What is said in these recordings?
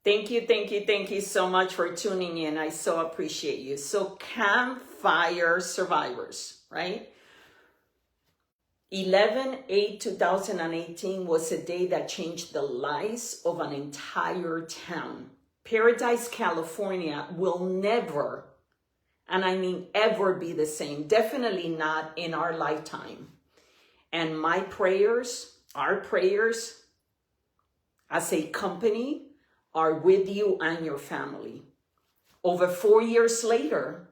Thank you so much for tuning in. I so appreciate you. So campfire survivors, right? 11/8/2018 was a day that changed the lives of an entire town. Paradise, California will never, and I mean ever, be the same. Definitely not in our lifetime. And my prayers, our prayers as a company, are with you and your family. Over 4 years later,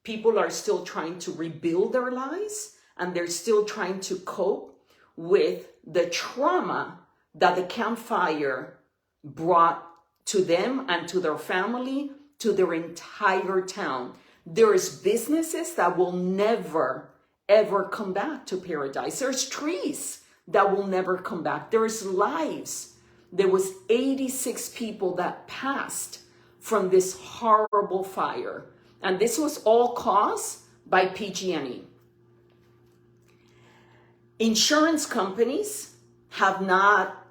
people are still trying to rebuild their lives, and they're still trying to cope with the trauma that the campfire brought to them and to their family, to their entire town. There's businesses that will never, ever come back to paradise. There's trees that will never come back. There's lives. There was 86 people that passed from this horrible fire. And this was all caused by PG&E. Insurance companies have not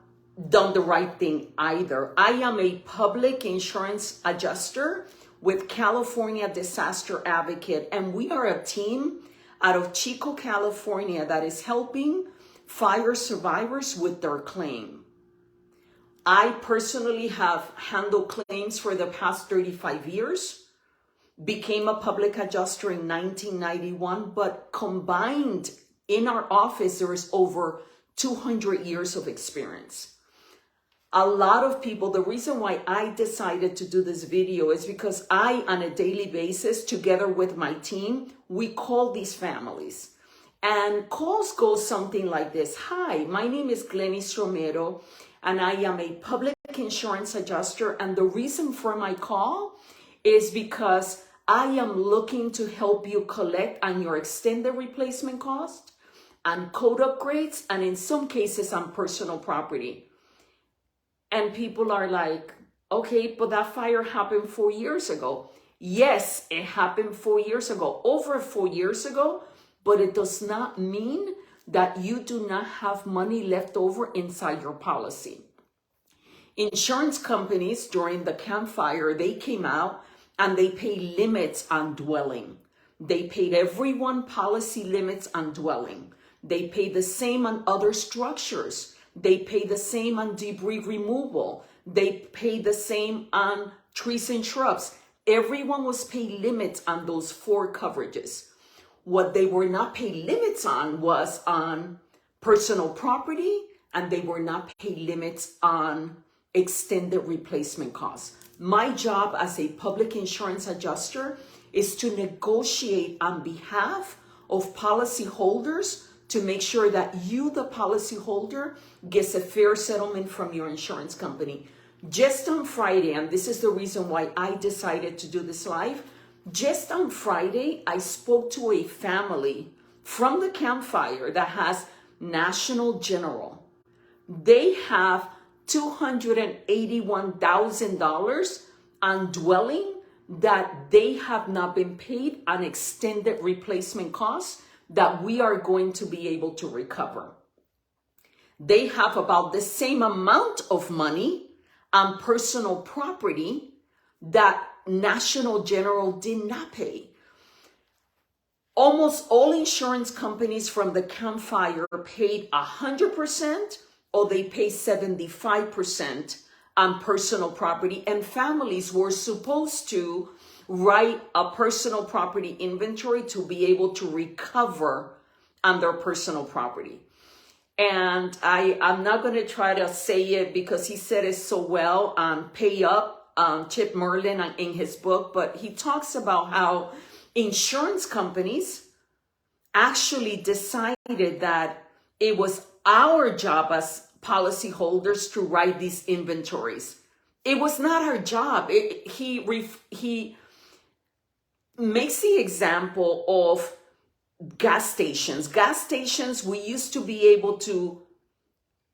done the right thing either. I am a public insurance adjuster with California Disaster Advocate, and we are a team out of Chico, California that is helping fire survivors with their claim. I personally have handled claims for the past 35 years, became a public adjuster in 1991, but combined in our office, there is over 200 years of experience. A lot of people, the reason why I decided to do this video is because I, on a daily basis, together with my team, we call these families. And calls go something like this. Hi, my name is Glenis Romero, and I am a public insurance adjuster. And the reason for my call is because I am looking to help you collect on your extended replacement cost, on code upgrades, and in some cases on personal property. And people are like, okay, but that fire happened 4 years ago. Yes, it happened 4 years ago, over 4 years ago, but it does not mean that you do not have money left over inside your policy. Insurance companies during the campfire, they came out and they pay limits on dwelling. They paid everyone policy limits on dwelling. They pay the same on other structures. They pay the same on debris removal. They pay the same on trees and shrubs. Everyone was paid limits on those 4 coverages. What they were not paid limits on was on personal property, and they were not paid limits on extended replacement costs. My job as a public insurance adjuster is to negotiate on behalf of policyholders to make sure that you, the policyholder, gets a fair settlement from your insurance company. Just on Friday, and this is the reason why I decided to do this live, just on Friday, I spoke to a family from the campfire that has National General. They have $281,000 on dwelling that they have not been paid on extended replacement costs that we are going to be able to recover. They have about the same amount of money on personal property that National General did not pay. Almost all insurance companies from the campfire paid 100%, or they pay 75% on personal property, and families were supposed to write a personal property inventory to be able to recover on their personal property. And I'm not going to try to say it because he said it so well on Pay Up, Chip Merlin in his book, but he talks about how insurance companies actually decided that it was our job as policyholders to write these inventories. It was not our job. He makes the example of gas stations. Gas stations, we used to be able to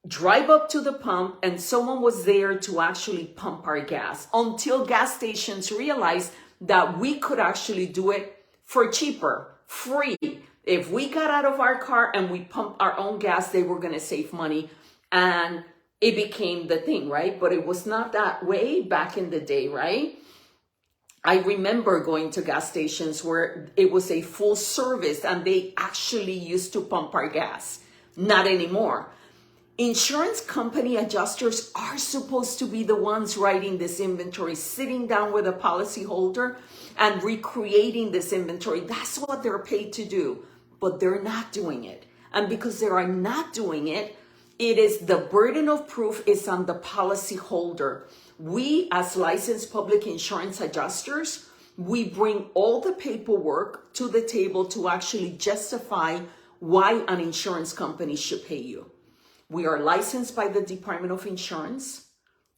drive up to the pump and someone was there to actually pump our gas, until gas stations realized that we could actually do it for cheaper, free. If we got out of our car and we pumped our own gas, they were going to save money. And it became the thing, right? But it was not that way back in the day, right? I remember going to gas stations where it was a full service and they actually used to pump our gas. Not anymore. Insurance company adjusters are supposed to be the ones writing this inventory, sitting down with a policyholder and recreating this inventory. That's what they're paid to do, but they're not doing it. And because they are not doing it, it is the burden of proof is on the policyholder. We, as licensed public insurance adjusters, we bring all the paperwork to the table to actually justify why an insurance company should pay you. We are licensed by the Department of Insurance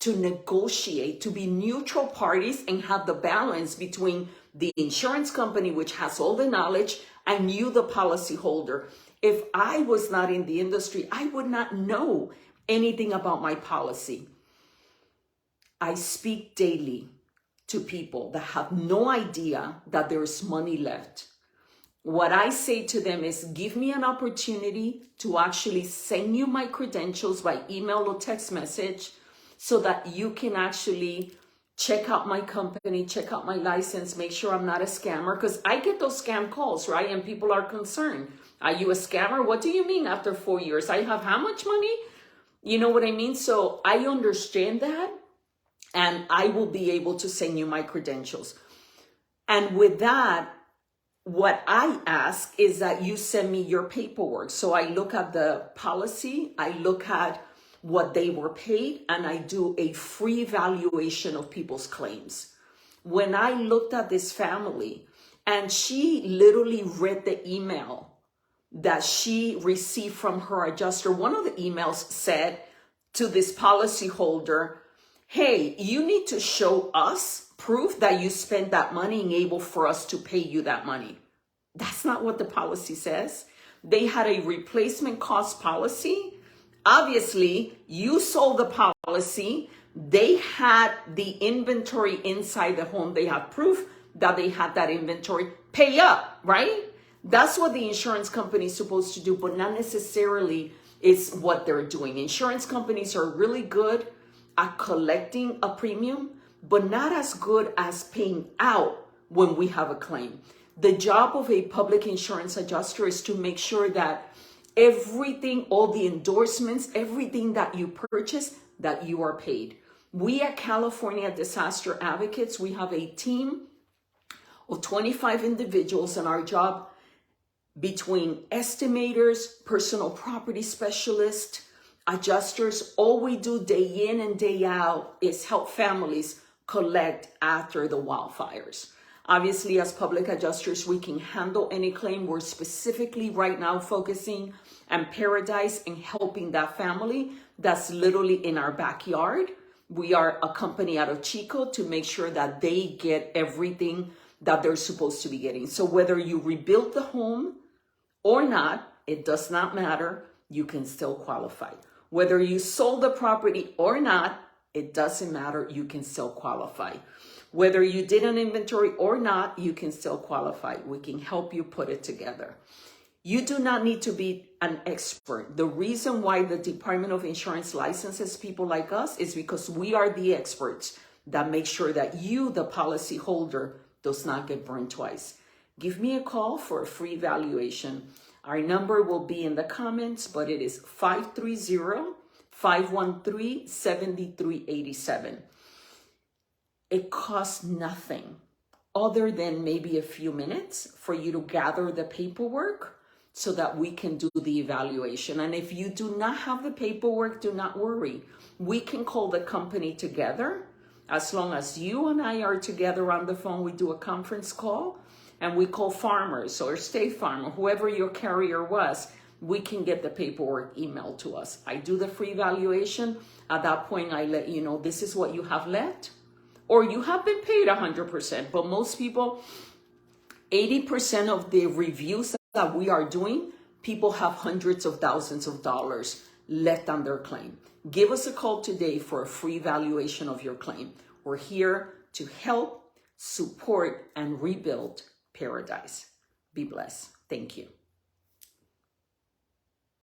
to negotiate, to be neutral parties and have the balance between the insurance company, which has all the knowledge, and you, the policyholder. If I was not in the industry, I would not know anything about my policy. I speak daily to people that have no idea that there's money left. What I say to them is, give me an opportunity to actually send you my credentials by email or text message so that you can actually check out my company, check out my license, make sure I'm not a scammer. Because I get those scam calls, right? And people are concerned. Are you a scammer? What do you mean after 4 years? I have how much money? You know what I mean? So I understand that. And I will be able to send you my credentials. And with that, what I ask is that you send me your paperwork. So I look at the policy, I look at what they were paid, and I do a free valuation of people's claims. When I looked at this family, and she literally read the email that she received from her adjuster, one of the emails said to this policyholder, hey, you need to show us proof that you spent that money and able for us to pay you that money. That's not what the policy says. They had a replacement cost policy. Obviously, you sold the policy. They had the inventory inside the home. They have proof that they had that inventory. Pay up, right? That's what the insurance company is supposed to do, but not necessarily is what they're doing. Insurance companies are really good at collecting a premium, but not as good as paying out when we have a claim. The job of a public insurance adjuster is to make sure that everything, all the endorsements, everything that you purchase, that you are paid. We at California Disaster Advocates, we have a team of 25 individuals, and our job between estimators, personal property specialists, adjusters, all we do day in and day out is help families collect after the wildfires. Obviously, as public adjusters, we can handle any claim. We're specifically right now focusing on Paradise and helping that family that's literally in our backyard. We are a company out of Chico to make sure that they get everything that they're supposed to be getting. So whether you rebuild the home or not, it does not matter. You can still qualify. Whether you sold the property or not, it doesn't matter. You can still qualify. Whether you did an inventory or not, you can still qualify. We can help you put it together. You do not need to be an expert. The reason why the Department of Insurance licenses people like us is because we are the experts that make sure that you, the policy holder, does not get burned twice. Give me a call for a free valuation. Our number will be in the comments, but it is 530-513-7387. It costs nothing other than maybe a few minutes for you to gather the paperwork so that we can do the evaluation. And if you do not have the paperwork, do not worry. We can call the company together. As long as you and I are together on the phone, we do a conference call. And we call Farmers or State Farm or whoever your carrier was, we can get the paperwork emailed to us. I do the free valuation. At that point, I let you know this is what you have left, or you have been paid 100%. But most people, 80% of the reviews that we are doing, people have hundreds of thousands of dollars left on their claim. Give us a call today for a free valuation of your claim. We're here to help, support, and rebuild Paradise. Be blessed. Thank you.